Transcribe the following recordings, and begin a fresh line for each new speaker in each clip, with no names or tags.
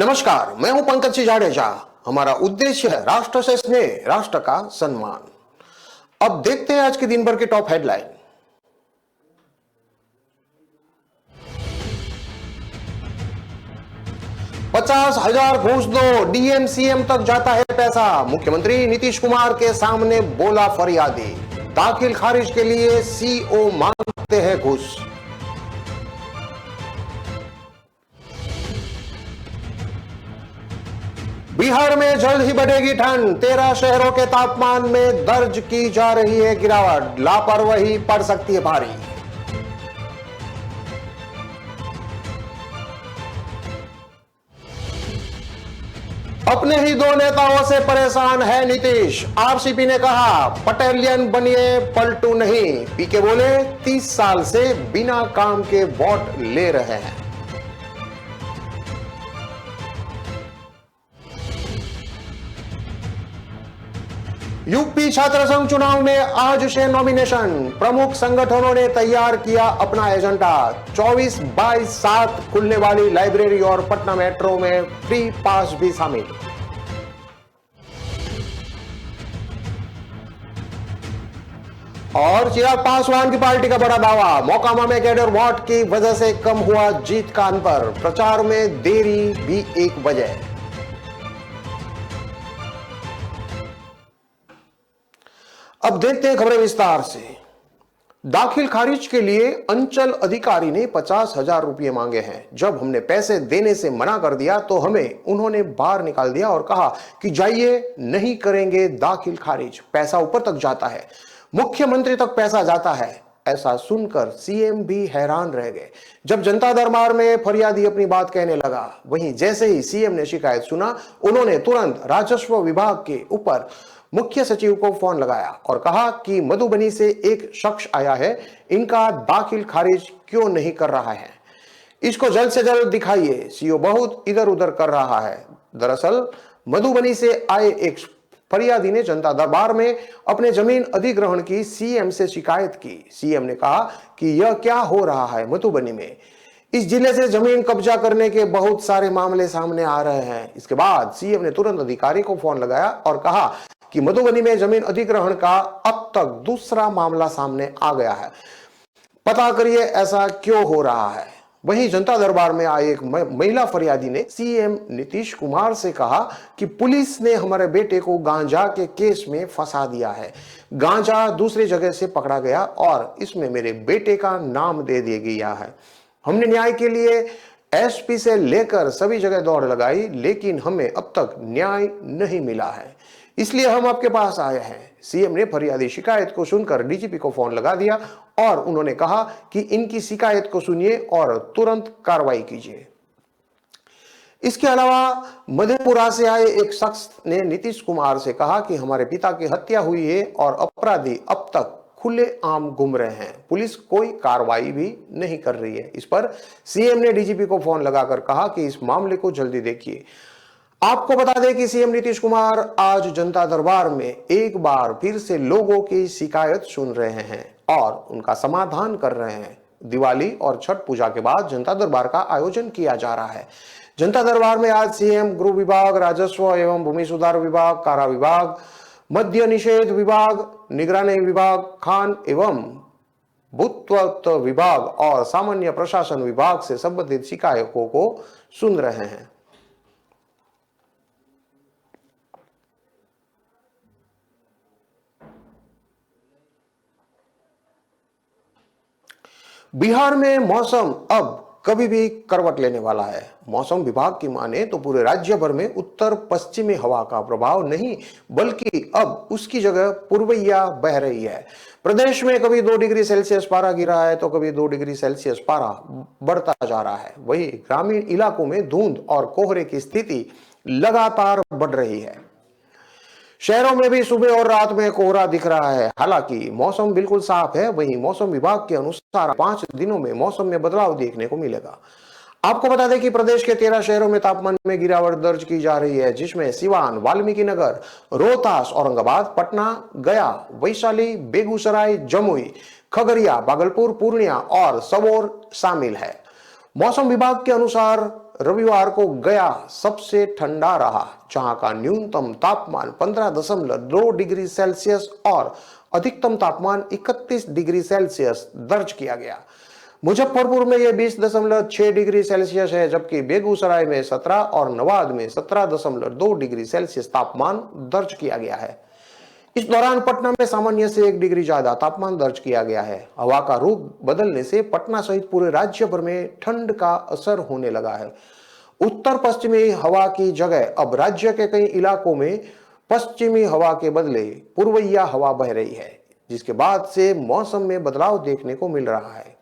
नमस्कार, मैं हूं पंकज सिंह जाडेजा। हमारा उद्देश्य है राष्ट्र से स्नेह, राष्ट्र का सम्मान। अब देखते हैं आज के दिन भर के टॉप हेडलाइन। ₹50,000 घूस दो, डीएम सीएम तक जाता है पैसा। मुख्यमंत्री नीतीश कुमार के सामने बोला फरियादी। दाखिल खारिज के लिए सीओ मांगते हैं घूस। बिहार में जल्द ही बढ़ेगी ठंड। 13 शहरों के तापमान में दर्ज की जा रही है गिरावट। लापरवाही पड़ सकती है भारी। अपने ही दो नेताओं से परेशान है नीतीश। आरसीपी ने कहा पटेलियन बनिए, पलटू नहीं। पीके बोले 30 साल से बिना काम के वोट ले रहे हैं। यूपी छात्र संघ चुनाव में आज से नॉमिनेशन। प्रमुख संगठनों ने तैयार किया अपना एजेंडा। 24/7 खुलने वाली लाइब्रेरी और पटना मेट्रो में फ्री पास भी शामिल। और चिराग पासवान की पार्टी का बड़ा दावा। मोकामा में कैडर वोट की वजह से कम हुआ जीत का अंतर। प्रचार में देरी भी एक वजह। अब देखते हैं खबरें विस्तार से। दाखिल खारिज के लिए अंचल अधिकारी ने 50,000 रुपये मांगे हैं। जब हमने पैसे देने से मना कर दिया तो हमें उन्होंने बाहर निकाल दिया और कहा कि जाइए, नहीं करेंगे दाखिल खारिज। पैसा ऊपर तक जाता है, मुख्यमंत्री तक पैसा जाता है। ऐसा सुनकर सीएम भी हैरान रह गए। जब जनता दरबार में फरियादी अपनी बात कहने लगा, वहीं जैसे ही सीएम ने शिकायत सुना, उन्होंने तुरंत राजस्व विभाग के ऊपर मुख्य सचिव को फोन लगाया और कहा कि मधुबनी से एक शख्स आया है, इनका दाखिल खारिज क्यों नहीं कर रहा है, इसको जल्द से जल्द दिखाइए। सीओ बहुत इधर उधर कर रहा है। दरअसल मधुबनी से आए एक फरियादी ने जनता दरबार में अपने जमीन अधिग्रहण की सीएम से शिकायत की। सीएम ने कहा कि यह क्या हो रहा है मधुबनी में। इस जिले से जमीन कब्जा करने के बहुत सारे मामले सामने आ रहे हैं। इसके बाद सीएम ने तुरंत अधिकारी को फोन लगाया और कहा कि मधुबनी में जमीन अधिग्रहण का अब तक दूसरा मामला सामने आ गया है, पता करिए ऐसा क्यों हो रहा है। वहीं जनता दरबार में आई एक महिला फरियादी ने सीएम नीतीश कुमार से कहा कि पुलिस ने हमारे बेटे को गांजा के केस में फंसा दिया है। गांजा दूसरी जगह से पकड़ा गया और इसमें मेरे बेटे का नाम दे दिया गया है। हमने न्याय के लिए एसपी से लेकर सभी जगह दौड़ लगाई, लेकिन हमें अब तक न्याय नहीं मिला है, इसलिए हम आपके पास आए हैं। सीएम ने फरियादी शिकायत को सुनकर डीजीपी को फोन लगा दिया और उन्होंने कहा कि इनकी शिकायत को सुनिए और तुरंत कार्रवाई कीजिए। इसके अलावा मधेपुरा से आए एक शख्स ने नीतीश कुमार से कहा कि हमारे पिता की हत्या हुई है और अपराधी अब तक खुले आम घूम रहे हैं, पुलिस कोई कार्रवाई भी नहीं कर रही है। इस पर सीएम ने डीजीपी को फोन लगाकर कहा कि इस मामले को जल्दी देखिए। आपको बता दें कि सीएम नीतीश कुमार आज जनता दरबार में एक बार फिर से लोगों की शिकायत सुन रहे हैं और उनका समाधान कर रहे हैं। दिवाली और छठ पूजा के बाद जनता दरबार का आयोजन किया जा रहा है। जनता दरबार में आज सीएम गृह विभाग, राजस्व एवं भूमि सुधार विभाग, कारा विभाग, मद्य निषेध विभाग, निगरानी विभाग, खान एवं भूतत्व विभाग और सामान्य प्रशासन विभाग से संबंधित शिकायतों को सुन रहे हैं। बिहार में मौसम अब कभी भी करवट लेने वाला है। मौसम विभाग की माने तो पूरे राज्य भर में उत्तर पश्चिमी हवा का प्रभाव नहीं, बल्कि अब उसकी जगह पूर्वैया बह रही है। प्रदेश में कभी 2 डिग्री सेल्सियस पारा गिरा है तो कभी 2 डिग्री सेल्सियस पारा बढ़ता जा रहा है। वहीं ग्रामीण इलाकों में धुंध और कोहरे की स्थिति लगातार बढ़ रही है। शहरों में भी सुबह और रात में कोहरा दिख रहा है। हालांकि मौसम बिल्कुल साफ है। वहीं मौसम विभाग के अनुसार 5 दिनों में मौसम में बदलाव देखने को मिलेगा। आपको बता दें कि प्रदेश के 13 शहरों में तापमान में गिरावट दर्ज की जा रही है, जिसमें सिवान, वाल्मीकि नगर, रोहतास, औरंगाबाद, पटना, गया, वैशाली, बेगूसराय, जमुई, खगड़िया, भागलपुर, पूर्णिया और सबौर शामिल है। मौसम विभाग के अनुसार रविवार को गया सबसे ठंडा रहा, जहां का न्यूनतम तापमान 15.2 डिग्री सेल्सियस और अधिकतम तापमान 31 डिग्री सेल्सियस दर्ज किया गया। मुजफ्फरपुर में यह 20.6 डिग्री सेल्सियस है, जबकि बेगूसराय में 17 और नवादा में 17.2 डिग्री सेल्सियस तापमान दर्ज किया गया है। इस दौरान पटना में सामान्य से 1 डिग्री ज्यादा तापमान दर्ज किया गया है। हवा का रुख बदलने से पटना सहित पूरे राज्य भर में ठंड का असर होने लगा है। उत्तर पश्चिमी हवा की जगह अब राज्य के कई इलाकों में पश्चिमी हवा के बदले पूर्वइया हवा बह रही है, जिसके बाद से मौसम में बदलाव देखने को मिल रहा है।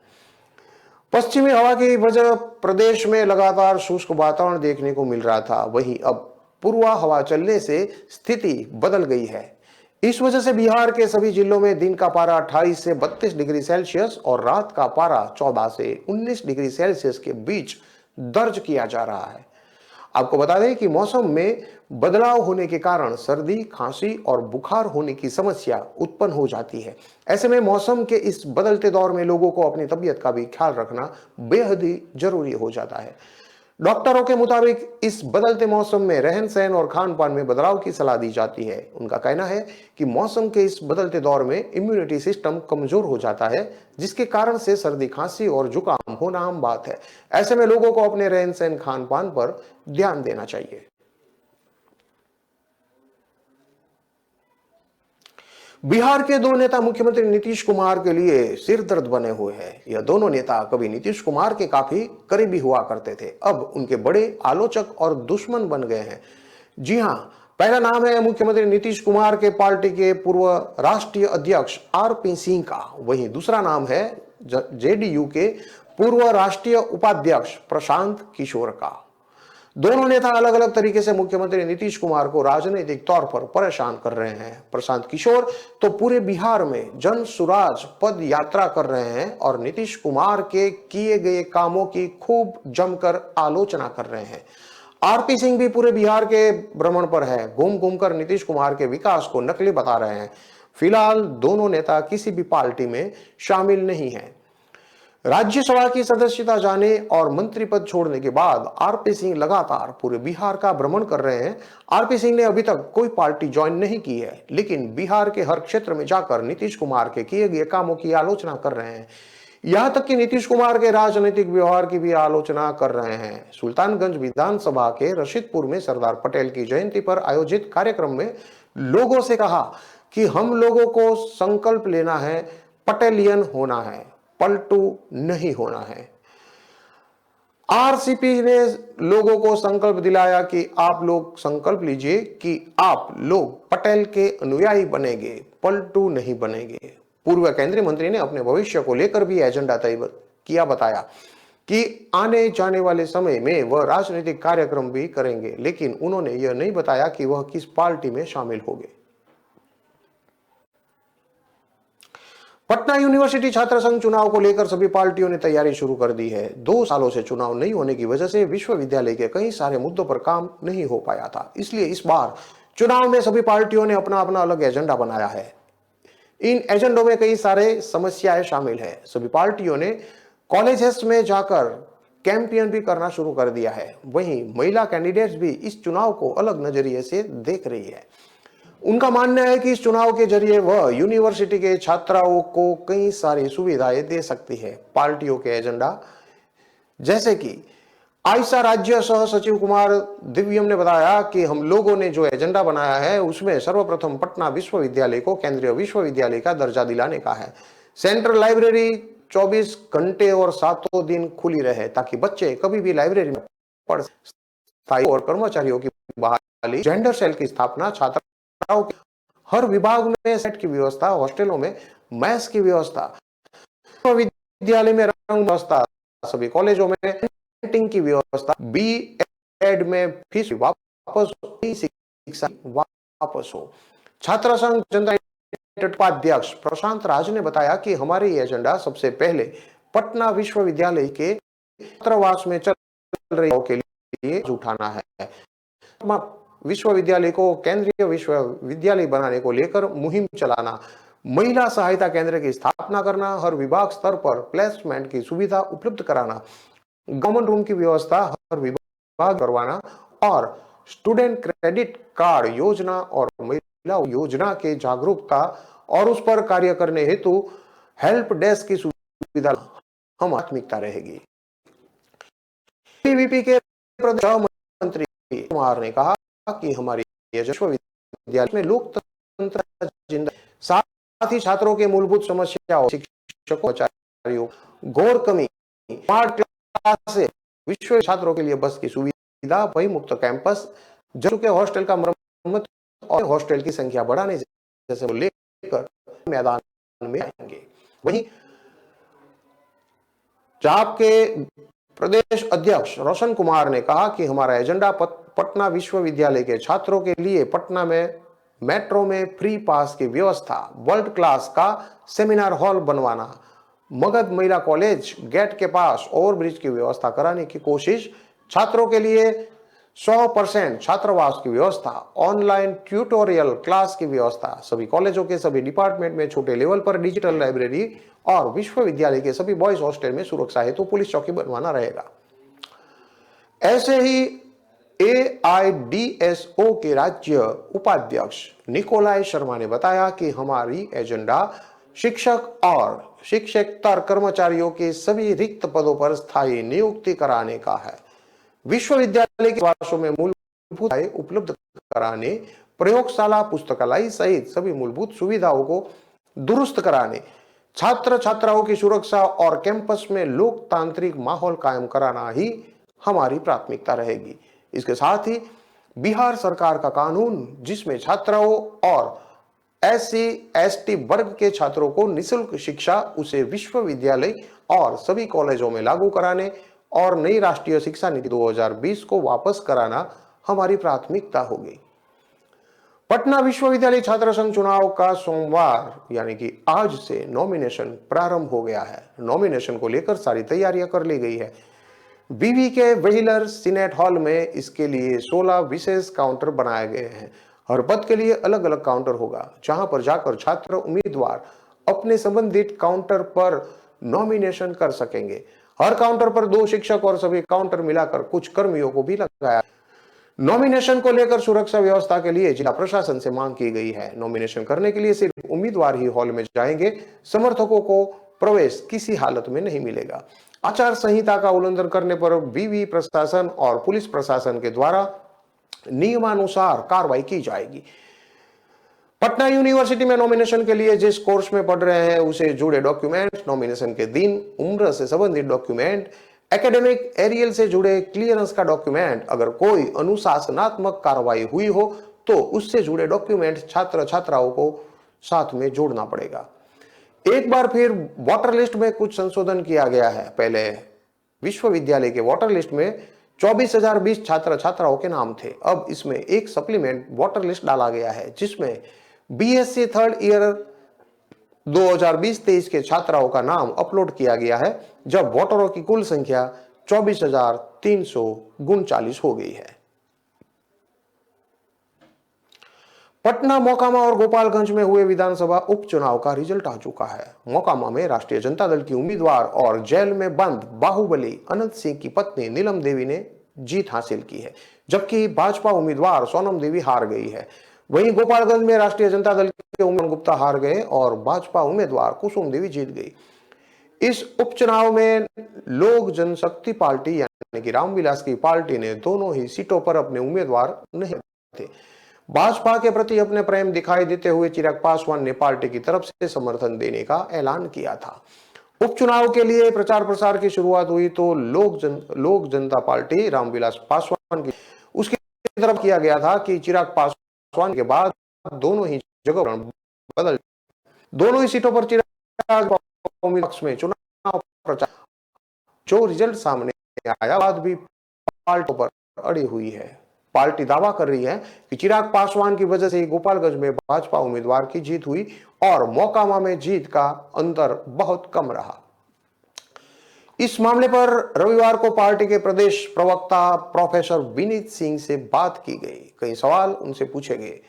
पश्चिमी हवा की वजह प्रदेश में लगातार शुष्क वातावरण देखने को मिल रहा था, वहीं अब पूर्वा हवा चलने से स्थिति बदल गई है। इस वजह से बिहार के सभी जिलों में दिन का पारा 28 से 32 डिग्री सेल्सियस और रात का पारा 14 से 19 डिग्री सेल्सियस के बीच दर्ज किया जा रहा है। आपको बता दें कि मौसम में बदलाव होने के कारण सर्दी, खांसी और बुखार होने की समस्या उत्पन्न हो जाती है। ऐसे में मौसम के इस बदलते दौर में लोगों को अपनी तबीयत का भी ख्याल रखना बेहद ही जरूरी हो जाता है। डॉक्टरों के मुताबिक इस बदलते मौसम में रहन सहन और खान पान में बदलाव की सलाह दी जाती है। उनका कहना है कि मौसम के इस बदलते दौर में इम्यूनिटी सिस्टम कमजोर हो जाता है, जिसके कारण से सर्दी, खांसी और जुकाम होना आम बात है। ऐसे में लोगों को अपने रहन सहन, खान पान पर ध्यान देना चाहिए। बिहार के दो नेता मुख्यमंत्री नीतीश कुमार के लिए सिरदर्द बने हुए हैं। यह दोनों नेता कभी नीतीश कुमार के काफी करीबी हुआ करते थे, अब उनके बड़े आलोचक और दुश्मन बन गए हैं। जी हां, पहला नाम है मुख्यमंत्री नीतीश कुमार के पार्टी के पूर्व राष्ट्रीय अध्यक्ष आरपी सिंह का, वहीं दूसरा नाम है जेडीयू के पूर्व राष्ट्रीय उपाध्यक्ष प्रशांत किशोर का। दोनों नेता अलग अलग तरीके से मुख्यमंत्री नीतीश कुमार को राजनीतिक तौर पर परेशान कर रहे हैं। प्रशांत किशोर तो पूरे बिहार में जन सुराज पद यात्रा कर रहे हैं और नीतीश कुमार के किए गए कामों की खूब जमकर आलोचना कर रहे हैं। आरपी सिंह भी पूरे बिहार के भ्रमण पर है, घूम घूमकर नीतीश कुमार के विकास को नकली बता रहे हैं। फिलहाल दोनों नेता किसी भी पार्टी में शामिल नहीं है। राज्यसभा की सदस्यता जाने और मंत्री पद छोड़ने के बाद आरपी सिंह लगातार पूरे बिहार का भ्रमण कर रहे हैं। आरपी सिंह ने अभी तक कोई पार्टी ज्वाइन नहीं की है, लेकिन बिहार के हर क्षेत्र में जाकर नीतीश कुमार के किए गए कामों की आलोचना कर रहे हैं। यहां तक कि नीतीश कुमार के राजनीतिक व्यवहार की भी आलोचना कर रहे हैं। सुल्तानगंज विधानसभा के रशीदपुर में सरदार पटेल की जयंती पर आयोजित कार्यक्रम में लोगों से कहा कि हम लोगों को संकल्प लेना है, पटेलियन होना है, पलटू नहीं होना है। आरसीपी ने लोगों को संकल्प दिलाया कि आप लोग संकल्प लीजिए कि आप लोग पटेल के अनुयायी बनेंगे, पलटू नहीं बनेंगे। पूर्व केंद्रीय मंत्री ने अपने भविष्य को लेकर भी एजेंडा तय किया, बताया कि आने जाने वाले समय में वह राजनीतिक कार्यक्रम भी करेंगे, लेकिन उन्होंने यह नहीं बताया कि वह किस पार्टी में शामिल होंगे। पटना यूनिवर्सिटी छात्र संघ चुनाव को लेकर सभी पार्टियों ने तैयारी शुरू कर दी है। 2 सालों से चुनाव नहीं होने की वजह से विश्वविद्यालय के कई सारे मुद्दों पर काम नहीं हो पाया था, इसलिए इस बार चुनाव में सभी पार्टियों ने अपना अपना अलग एजेंडा बनाया है। इन एजेंडों में कई सारे समस्याएं शामिल है। सभी पार्टियों ने कॉलेजेस में जाकर कैंपेन भी करना शुरू कर दिया है। वहीं महिला कैंडिडेट्स भी इस चुनाव को अलग नजरिए से देख रही है। उनका मानना है कि इस चुनाव के जरिए वह यूनिवर्सिटी के छात्राओं को कई सारी सुविधाएं दे सकती है। पार्टियों के एजेंडा जैसे कि आयशा राज्य सह सचिव कुमार दिव्यम ने बताया कि हम लोगों ने जो एजेंडा बनाया है उसमें सर्वप्रथम पटना विश्वविद्यालय को केंद्रीय विश्वविद्यालय का दर्जा दिलाने का है। सेंट्रल लाइब्रेरी 24 घंटे और 7 दिन खुली रहे ताकि बच्चे कभी भी लाइब्रेरी में पढ़ सकें और कर्मचारियों की बहाली, जेंडर सेल की स्थापना, छात्र हर विभाग में सेट की व्यवस्था, हॉस्टलों में मैस की व्यवस्था, विद्यालय में रंग व्यवस्था, सभी कॉलेजों में पेंटिंग की व्यवस्था, बी.एड में फीस वापस, शिक्षा वापस हो। छात्र संघ जनता उपाध्यक्ष प्रशांत राज ने बताया कि हमारे ये एजेंडा सबसे पहले पटना विश्वविद्यालय के छात्रावास में चल रही के लिए उठाना है। विश्वविद्यालय को केंद्रीय विश्वविद्यालय बनाने को लेकर मुहिम चलाना, महिला सहायता केंद्र की स्थापना करना, हर विभाग स्तर पर प्लेसमेंट की सुविधा उपलब्ध कराना, गवर्नमेंट रूम की व्यवस्था हर विभाग करवाना और स्टूडेंट क्रेडिट कार्ड योजना और महिला योजना के जागरूकता और उस पर कार्य करने हेतु हेल्प डेस्क की सुविधा हम प्राथमिकता रहेगी। पीवीपी के प्रदेश मंत्री कुमार ने कहा कि हमारी विश्वविद्यालय में लोकतंत्र जिंदा, साथ ही छात्रों के मूलभूत समस्याओं, शिक्षकों, कर्मचारियों, घोर कमी, स्मार्ट क्लास से विश्व छात्रों के लिए बस की सुविधा, वही मुक्त कैंपस, जरूर के हॉस्टल का मरम्मत और हॉस्टल की संख्या बढ़ाने जैसे लेकर मैदान में आएंगे। वहीं जाप के प्रदेश अध्यक्ष रोशन कुमार ने कहा कि हमारा एजेंडा पटना विश्वविद्यालय के छात्रों के लिए पटना में मेट्रो में फ्री पास की व्यवस्था, वर्ल्ड क्लास का सेमिनार हॉल बनवाना, मगध महिला कॉलेज गेट के पास ओवरब्रिज की व्यवस्था कराने की कोशिश, छात्रों के लिए 100% छात्रावास की व्यवस्था, ऑनलाइन ट्यूटोरियल क्लास की व्यवस्था, सभी कॉलेजों के सभी डिपार्टमेंट में छोटे लेवल पर डिजिटल लाइब्रेरी और विश्वविद्यालय के सभी बॉयज हॉस्टल में सुरक्षा हेतु पुलिस चौकी बनवाना रहेगा। ऐसे ही AIDSO के राज्य उपाध्यक्ष निकोलाय शर्मा ने बताया कि हमारी एजेंडा शिक्षक और शिक्षकेतर कर्मचारियों के सभी रिक्त पदों पर स्थायी नियुक्ति कराने का है। विश्वविद्यालय के वर्षों में मूलभूत उपलब्ध कराने, प्रयोगशाला, पुस्तकालय सहित सभी मूलभूत सुविधाओं को दुरुस्त कराने, छात्र छात्राओं की सुरक्षा और कैंपस में लोकतांत्रिक माहौल कायम कराना ही हमारी प्राथमिकता रहेगी। इसके साथ ही बिहार सरकार का कानून जिसमें छात्राओं और SC/ST वर्ग के छात्रों को निःशुल्क शिक्षा, उसे विश्वविद्यालय और सभी कॉलेजों में लागू कराने और नई राष्ट्रीय शिक्षा नीति 2020 को वापस कराना हमारी प्राथमिकता होगी। पटना विश्वविद्यालय छात्र संघ चुनाव का सोमवार यानी कि आज से नॉमिनेशन प्रारंभ हो गया है। नॉमिनेशन को लेकर सारी तैयारियां कर ली गई है। बीवी के व्हीलर सीनेट हॉल में इसके लिए 16 विशेष काउंटर बनाए गए हैं। हर पद के लिए अलग अलग काउंटर होगा, जहां पर जाकर छात्र उम्मीदवार अपने संबंधित काउंटर पर नॉमिनेशन कर सकेंगे। हर काउंटर पर 2 शिक्षक और सभी काउंटर मिलाकर कुछ कर्मियों को भी लगाया। नॉमिनेशन को लेकर सुरक्षा व्यवस्था के लिए जिला प्रशासन से मांग की गई है। नॉमिनेशन करने के लिए सिर्फ उम्मीदवार ही हॉल में जाएंगे, समर्थकों को प्रवेश किसी हालत में नहीं मिलेगा। आचार संहिता का उल्लंघन करने पर विवि प्रशासन और पुलिस प्रशासन के द्वारा नियमानुसार कार्रवाई की जाएगी। पटना यूनिवर्सिटी में नॉमिनेशन के लिए जिस कोर्स में पढ़ रहे हैं उसे जुड़े डॉक्यूमेंट, नॉमिनेशन के दिन, उम्र से संबंधित डॉक्यूमेंट, एकेडमिक एरियल से जुड़े क्लियरेंस का डॉक्यूमेंट, अगर कोई अनुशासनात्मक कार्रवाई हुई हो तो उससे जुड़े डॉक्यूमेंट छात्र छात्राओं को साथ में जोड़ना पड़ेगा। एक बार फिर वोटर लिस्ट में कुछ संशोधन किया गया है। पहले विश्वविद्यालय के वोटर लिस्ट में 24,020 छात्र छात्राओं के नाम थे। अब इसमें एक सप्लीमेंट वोटर लिस्ट डाला गया है जिसमें BSc थर्ड ईयर 2020-23 के छात्राओं का नाम अपलोड किया गया है, जब वोटरों की कुल संख्या 24,339 हो गई है। पटना, मोकामा और गोपालगंज में हुए विधानसभा उपचुनाव का रिजल्ट आ चुका है। मोकामा में राष्ट्रीय जनता दल की उम्मीदवार और जेल में बंद बाहुबली अनंत सिंह की पत्नी नीलम देवी ने जीत हासिल की है, जबकि भाजपा उम्मीदवार सोनम देवी हार गई है। वहीं गोपालगंज में राष्ट्रीय जनता दल के उम्मीदवार गुप्ता हार गए और भाजपा उम्मीदवार कुसुम देवी जीत गई। इस उपचुनाव में लोक जनशक्ति पार्टी यानी कि रामविलास की पार्टी ने दोनों ही सीटों पर अपने उम्मीदवार नहीं थे। भाजपा के प्रति अपने प्रेम दिखाई देते हुए चिराग पासवान ने पार्टी की तरफ से समर्थन देने का ऐलान किया था। उपचुनाव के लिए प्रचार प्रसार की शुरुआत हुई तो लोक जनता पार्टी रामविलास पासवान की उसकी तरफ किया गया था कि चिराग पासवान के बाद दोनों ही जगह बदल, दोनों ही सीटों पर चिराग पक्ष में चुनाव प्रचार, जो रिजल्ट सामने आया बाद भी पार्टी पर अड़ी हुई है। पार्टी दावा कर रही है कि चिराग पासवान की वजह से गोपालगंज में भाजपा उम्मीदवार की जीत हुई और मोकामा में जीत का अंतर बहुत कम रहा। इस मामले पर रविवार को पार्टी के प्रदेश प्रवक्ता प्रोफेसर विनीत सिंह से बात की गई। कई सवाल उनसे पूछे गए।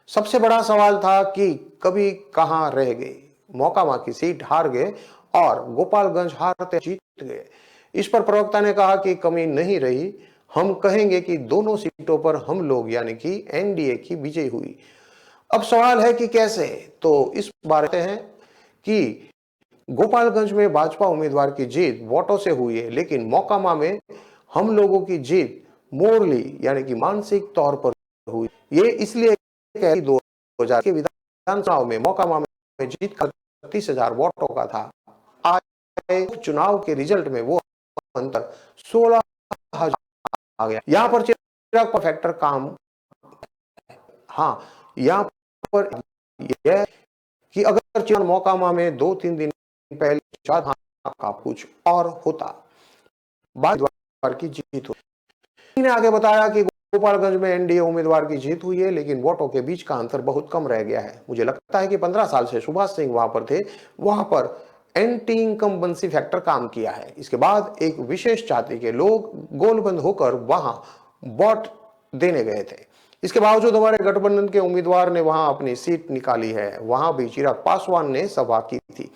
सबसे बड़ा सवाल था कि कभी कहां रह गए, मोकामा की सीट हार गए और गोपालगंज हारते जीत गए। इस पर प्रवक्ता ने कहा कि कमी नहीं रही, हम कहेंगे कि दोनों सीटों पर हम लोग यानी कि एनडीए की विजय हुई। अब सवाल है कि कैसे? तो इस बारे में है कि गोपालगंज में भाजपा उम्मीदवार की जीत वोटों से हुई है, लेकिन मोकामा में हम लोगों की जीत मोरली यानी कि मानसिक तौर पर हुई। ये इसलिए 2000 के विधान चुनाव में मोकामा में जीत का 30,000 वोटों का था। आज चुनाव के रिजल्ट में वो अंतर 16,000 आ गया। यहाँ पर चिराग पर फैक्टर काम, हाँ, यहाँ पर यह कि अगर चिराग मोकामा में 2-3 दिन पहले शायद का कुछ और होता, बार की जीत हुई। ने आगे बताया कि गोपालगंज में एनडीए उम्मीदवार की जीत हुई है, लेकिन वोटों के बीच का अंतर बहुत कम रह गया है। मुझे लगता है कि 15 साल से सुभाष सिंह वहां पर थे, वहां पर एंटी इनकम्बेंसी फैक्टर काम किया है। इसके बाद एक विशेष जाति के लोग गोलबंद होकर वहां वोट देने गए थे। इसके बावजूद हमारे गठबंधन के उम्मीदवार ने वहां अपनी सीट निकाली है। वहां भी चिराग पासवान ने सभा की थी।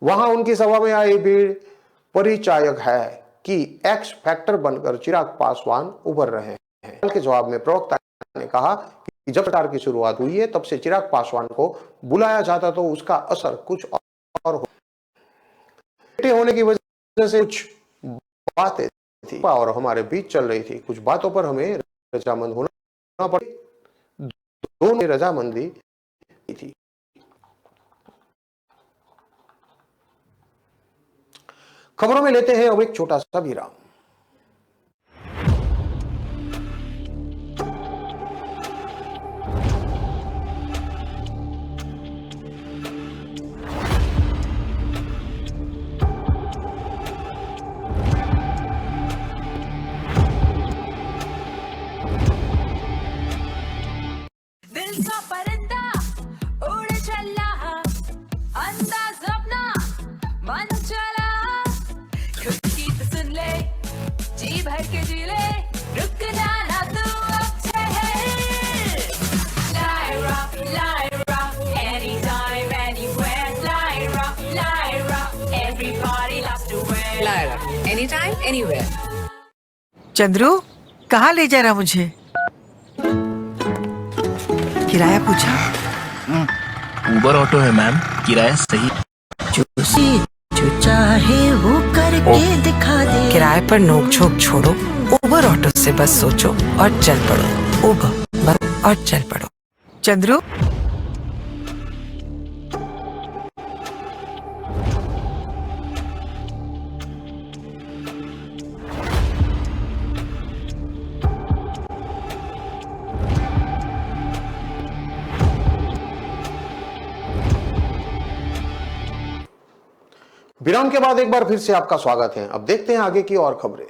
वहां उनकी सभा में आई भीड़ परिचायक है कि एक्स फैक्टर बनकर चिराग पासवान उभर रहे हैं। के जवाब में प्रवक्ता ने कहा कि जब सरकार की शुरुआत हुई है तब से चिराग पासवान को बुलाया जाता तो उसका असर कुछ और होने की वजह से कुछ बातें थी और हमारे बीच चल रही थी। कुछ बातों पर हमें रजामंद होना पड़ा। दोनों रजामंदी थी। खबरों में लेते हैं अब एक छोटा सा विराम।
Anytime, anywhere.
चंद्रू, कहाँ ले जा रहा मुझे? किराया पूछा?
उबर ऑटो है मैम, किराया सही।
जो चाहे वो करके दिखा दे। किराए पर नोक झोंक छोड़ो, उबर ऑटो से बस सोचो और चल पड़ो। उबर बस और चल पड़ो। चंद्रू,
विराम के बाद एक बार फिर से आपका स्वागत है। अब देखते हैं आगे की और खबरें।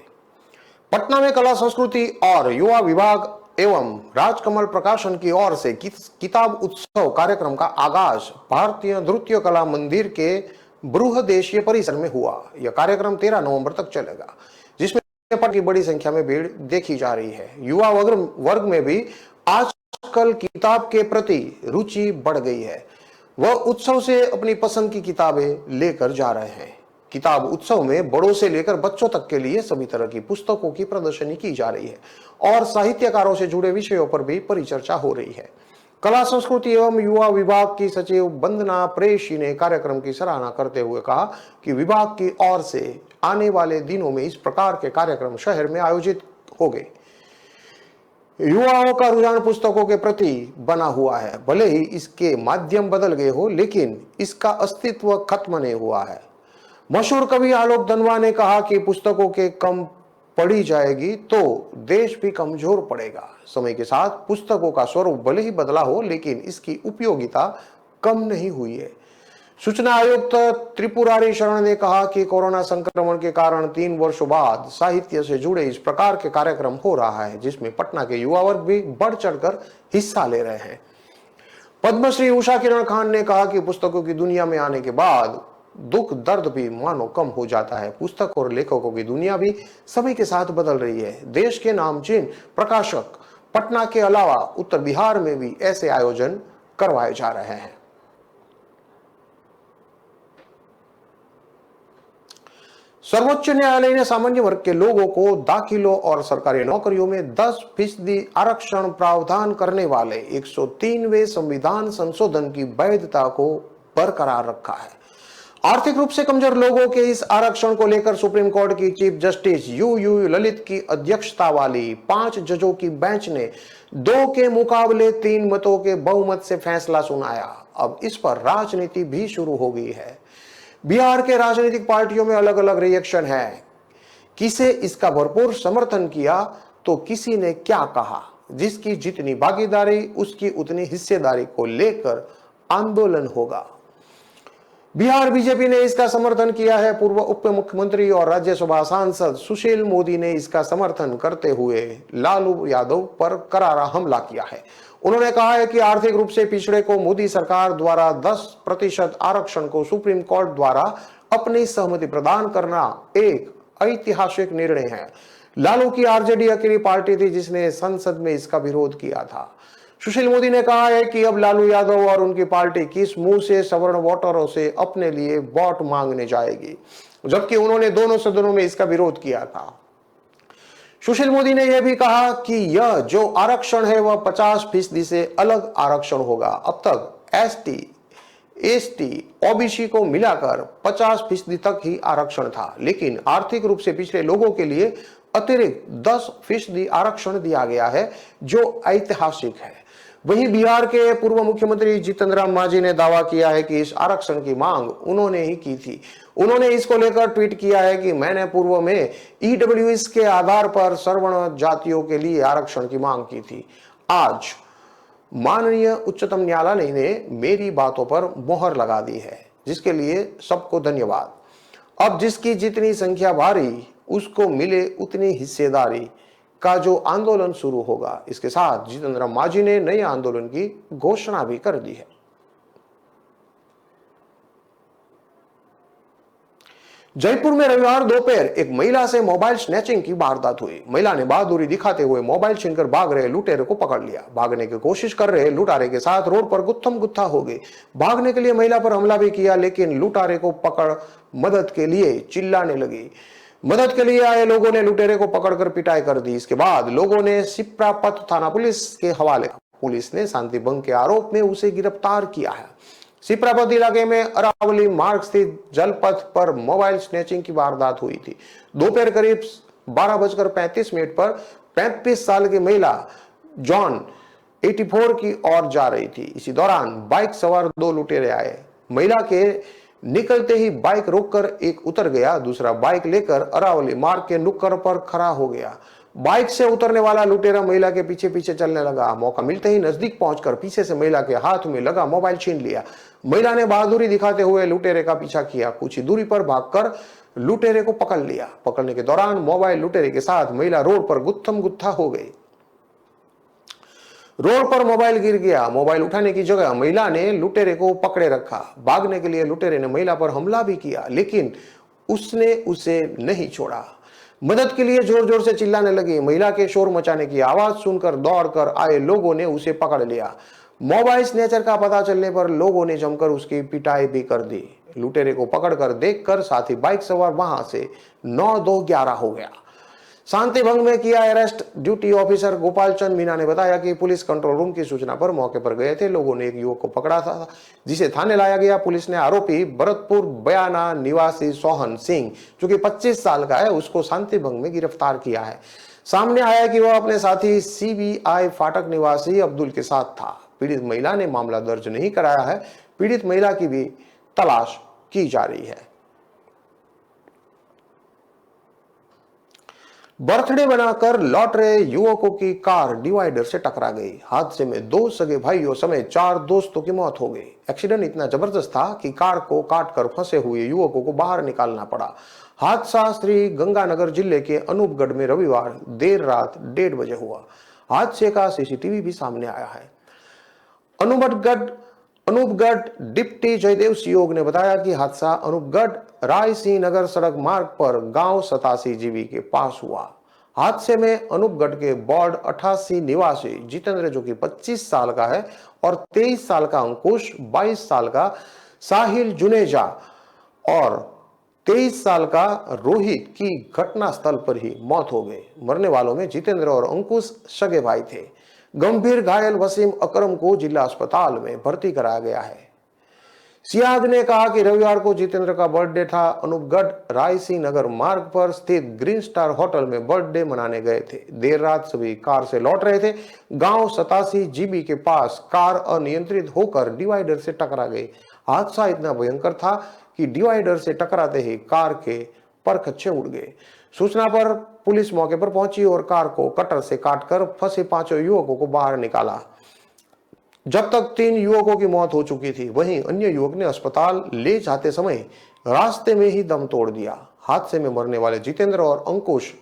पटना में कला संस्कृति और युवा विभाग एवं राजकमल प्रकाशन की ओर से किताब उत्सव कार्यक्रम का आगाज भारतीय नृत्य कला मंदिर के बृहदेशीय परिसर में हुआ। यह कार्यक्रम 13 नवंबर तक चलेगा, जिसमें की बड़ी संख्या में भीड़ देखी जा रही है। युवा वर्ग में भी आजकल किताब के प्रति रुचि बढ़ गई है। वह उत्सव से अपनी पसंद की किताबें लेकर जा रहे हैं। किताब उत्सव में बड़ों से लेकर बच्चों तक के लिए सभी तरह की पुस्तकों की प्रदर्शनी की जा रही है और साहित्यकारों से जुड़े विषयों पर भी परिचर्चा हो रही है। कला संस्कृति एवं युवा विभाग की सचिव वंदना प्रेषी ने कार्यक्रम की सराहना करते हुए कहा कि विभाग की ओर से आने वाले दिनों में इस प्रकार के कार्यक्रम शहर में आयोजित होंगे। युवाओं का रुझान पुस्तकों के प्रति बना हुआ है। भले ही इसके माध्यम बदल गए हो, लेकिन इसका अस्तित्व खत्म नहीं हुआ है। मशहूर कवि आलोक धनवा ने कहा कि पुस्तकों के कम पढ़ी जाएगी तो देश भी कमजोर पड़ेगा। समय के साथ पुस्तकों का स्वरूप भले ही बदला हो, लेकिन इसकी उपयोगिता कम नहीं हुई है। सूचना आयुक्त त्रिपुरारी शरण ने कहा कि कोरोना संक्रमण के कारण 3 वर्षों बाद साहित्य से जुड़े इस प्रकार के कार्यक्रम हो रहा है, जिसमें पटना के युवा वर्ग भी बढ़ चढ़कर हिस्सा ले रहे हैं। पद्मश्री उषा किरण खान ने कहा कि पुस्तकों की दुनिया में आने के बाद दुख दर्द भी मानो कम हो जाता है। पुस्तक और लेखकों की दुनिया भी समय के साथ बदल रही है। देश के नामचीन प्रकाशक पटना के अलावा उत्तर बिहार में भी ऐसे आयोजन करवाए जा रहे हैं। सर्वोच्च न्यायालय ने सामान्य वर्ग के लोगों को दाखिलों और सरकारी नौकरियों में 10% आरक्षण प्रावधान करने वाले 103वें संविधान संशोधन की वैधता को बरकरार रखा है। आर्थिक रूप से कमजोर लोगों के इस आरक्षण को लेकर सुप्रीम कोर्ट की चीफ जस्टिस यू ललित की अध्यक्षता वाली 5 जजों की बेंच ने 2 के मुकाबले 3 मतों के बहुमत से फैसला सुनाया। अब इस पर राजनीति भी शुरू हो गई है। बिहार के राजनीतिक पार्टियों में अलग अलग रिएक्शन है। किसे इसका भरपूर समर्थन किया तो किसी ने क्या कहा। जिसकी जितनी भागीदारी उसकी उतनी हिस्सेदारी को लेकर आंदोलन होगा। बिहार बीजेपी ने इसका समर्थन किया है। पूर्व उप मुख्यमंत्री और राज्यसभा सांसद सुशील मोदी ने इसका समर्थन करते हुए लालू यादव पर करारा हमला किया है। उन्होंने कहा है कि आर्थिक रूप से पिछड़े को मोदी सरकार द्वारा 10% आरक्षण को सुप्रीम कोर्ट द्वारा अपनी सहमति प्रदान करना एक ऐतिहासिक निर्णय है। लालू की आरजेडी अकेली पार्टी थी जिसने संसद में इसका विरोध किया था। सुशील मोदी ने कहा है कि अब लालू यादव और उनकी पार्टी किस मुंह से सवर्ण वोटरों से अपने लिए वोट मांगने जाएगी, जबकि उन्होंने दोनों सदनों में इसका विरोध किया था। सुशील मोदी ने यह भी कहा कि यह जो आरक्षण है वह 50% से अलग आरक्षण होगा। अब तक एसटी, एसटी, ओबीसी को मिलाकर 50% तक ही आरक्षण था, लेकिन आर्थिक रूप से पिछड़े लोगों के लिए अतिरिक्त 10% आरक्षण दिया गया है, जो ऐतिहासिक है। वहीं बिहार के पूर्व मुख्यमंत्री जीतन राम मांझी ने दावा किया है कि इस आरक्षण की मांग उन्होंने ही की थी। उन्होंने इसको लेकर ट्वीट किया है कि मैंने पूर्व में ईडब्ल्यूएस के आधार पर सवर्ण जातियों के लिए आरक्षण की मांग की थी। आज माननीय उच्चतम न्यायालय ने मेरी बातों पर मोहर लगा दी है, जिसके लिए सबको धन्यवाद। अब जिसकी जितनी संख्या भारी उसको मिले उतनी हिस्सेदारी का जो आंदोलन शुरू होगा। इसके साथ जीतन राम मांझी ने नए आंदोलन की घोषणा भी कर दी है। जयपुर में रविवार दोपहर एक महिला से मोबाइल स्नैचिंग की वारदात हुई। महिला ने बहादुरी दिखाते हुए मोबाइल छीनकर भाग रहे लुटेरे को पकड़ लिया। भागने की कोशिश कर रहे लुटारे के साथ रोड पर गुत्थम गुत्था हो गई। भागने के लिए महिला पर हमला भी किया, लेकिन लुटारे को पकड़ मदद के लिए चिल्लाने लगी। मदद के लिए आए लोगों ने लुटेरे को पकड़कर पिटाई कर दी। इसके बाद लोगों ने सिप्रापत थाना पुलिस के हवाले। पुलिस ने शांति भंग के आरोप में उसे गिरफ्तार किया है। सिप्रापत इलाके में अरावली मार्ग स्थित जलपथ पर मोबाइल स्नैचिंग की वारदात हुई थी। दोपहर करीब 12:35 पर 35 साल की महिला जॉन 84 की ओर जा रही थी। इसी दौरान बाइक सवार 2 लुटेरे आए। महिला के निकलते ही बाइक रोककर एक उतर गया, दूसरा बाइक लेकर अरावली मार्ग के नुक्कड़ पर खड़ा हो गया। बाइक से उतरने वाला लुटेरा महिला के पीछे पीछे चलने लगा। मौका मिलते ही नजदीक पहुंचकर पीछे से महिला के हाथ में लगा मोबाइल छीन लिया। महिला ने बहादुरी दिखाते हुए लुटेरे का पीछा किया। कुछ ही दूरी पर भागकर लुटेरे को पकड़ लिया। पकड़ने के दौरान मोबाइल लुटेरे के साथ महिला रोड पर गुत्थम गुत्था हो गई। रोड पर मोबाइल गिर गया। मोबाइल उठाने की जगह महिला ने लुटेरे को पकड़े रखा। भागने के लिए लुटेरे ने महिला पर हमला भी किया, लेकिन उसने उसे नहीं छोड़ा। मदद के लिए जोर जोर से चिल्लाने लगी। महिला के शोर मचाने की आवाज सुनकर दौड़कर आए लोगों ने उसे पकड़ लिया। मोबाइल स्नैचर का पता चलने पर लोगों ने जमकर उसकी पिटाई भी कर दी। लुटेरे को पकड़कर देखकर साथी बाइक सवार वहां से 9-2-11 हो गया। शांति भंग में किया arrest duty officer Gopal Chand Meena ने बताया कि पुलिस कंट्रोल रूम की सूचना पर मौके पर गए थे। लोगों ने एक युवक को पकड़ा था, जिसे थाने लाया गया। पुलिस ने आरोपी भरतपुर बयाना निवासी सोहन सिंह, जो कि 25 साल का है, उसको शांति भंग में गिरफ्तार किया है। सामने आया कि वह अपने साथी सीबीआई फाटक निवासी अब्दुल के साथ था। पीड़ित महिला ने मामला दर्ज नहीं कराया है। पीड़ित महिला की भी तलाश की जा रही है। बर्थडे बनाकर लौट रहे युवकों की कार डिवाइडर से टकरा गई। हादसे में 2 सगे भाइयों समेत 4 दोस्तों की मौत हो गई। एक्सीडेंट इतना जबरदस्त था कि कार को काटकर फंसे हुए युवकों को बाहर निकालना पड़ा। हादसा श्री गंगानगर जिले के अनूपगढ़ में रविवार देर रात 1:30 बजे हुआ। हादसे का सीसीटीवी भी सामने आया है। अनूपगढ़ डिप्टी जयदेव सियोग ने बताया कि हादसा अनूपगढ़ रायसिंह नगर सड़क मार्ग पर गांव 87 जीबी के पास हुआ। हादसे में अनूपगढ़ के वार्ड 88 निवासी जितेंद्र, जो कि 25 साल का है, और 23 साल का अंकुश, 22 साल का साहिल जुनेजा और 23 साल का रोहित की घटनास्थल पर ही मौत हो गई। मरने वालों में जितेंद्र और अंकुश सगे भाई थे। गंभीर घायल वसीम अकरम को जिला अस्पताल में भर्ती कराया गया है। सियाद ने कहा कि रविवार को जितेंद्र का बर्थडे था। अनूपगढ़ रायसी नगर मार्ग पर स्थित ग्रीन स्टार होटल में बर्थडे मनाने गए थे। देर रात सभी कार से लौट रहे थे। गांव 87 जीबी के पास कार अनियंत्रित होकर डिवाइडर से टकरा गई। हादसा इतना भयंकर था कि डिवाइडर से टकराते ही कार के परखच्चे उड़ गए। सूचना पर पुलिस मौके पर पहुंची और कार को कटर से काटकर फंसे 5 युवकों को बाहर निकाला। जब तक 3 युवकों की मौत हो चुकी थी, वहीं अन्य युवक ने अस्पताल ले जाते समय रास्ते में ही दम तोड़ दिया। हादसे में मरने वाले जितेंद्र और अंकुश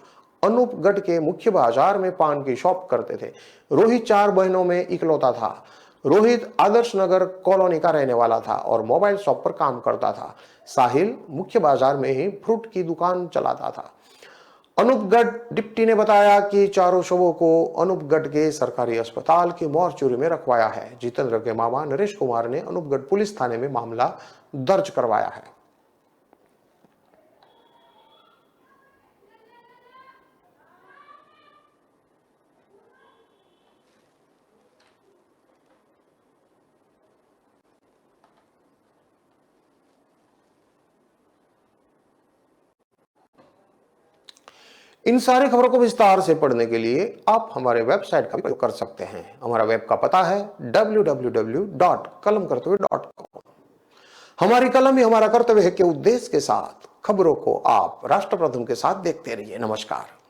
अनूपगढ़ के मुख्य बाजार में पान की शॉप करते थे। रोहित 4 बहनों में इकलौता था। रोहित आदर्श नगर कॉलोनी का रहने वाला था और मोबाइल शॉप पर काम करता था। साहिल मुख्य बाजार में ही फ्रूट की दुकान चलाता था। अनूपगढ़ डिप्टी ने बताया कि चारों शवों को अनूपगढ़ के सरकारी अस्पताल की मॉर्चरी में रखवाया है। जितेंद्र के मामा नरेश कुमार ने अनूपगढ़ पुलिस थाने में मामला दर्ज करवाया है। इन सारी खबरों को विस्तार से पढ़ने के लिए आप हमारे वेबसाइट का प्रयोग कर सकते हैं। हमारा वेब का पता है www.kalamkartavya.com। हमारी कलम ही हमारा कर्तव्य है के उद्देश्य के साथ खबरों को आप राष्ट्र प्रथम के साथ देखते रहिए। नमस्कार।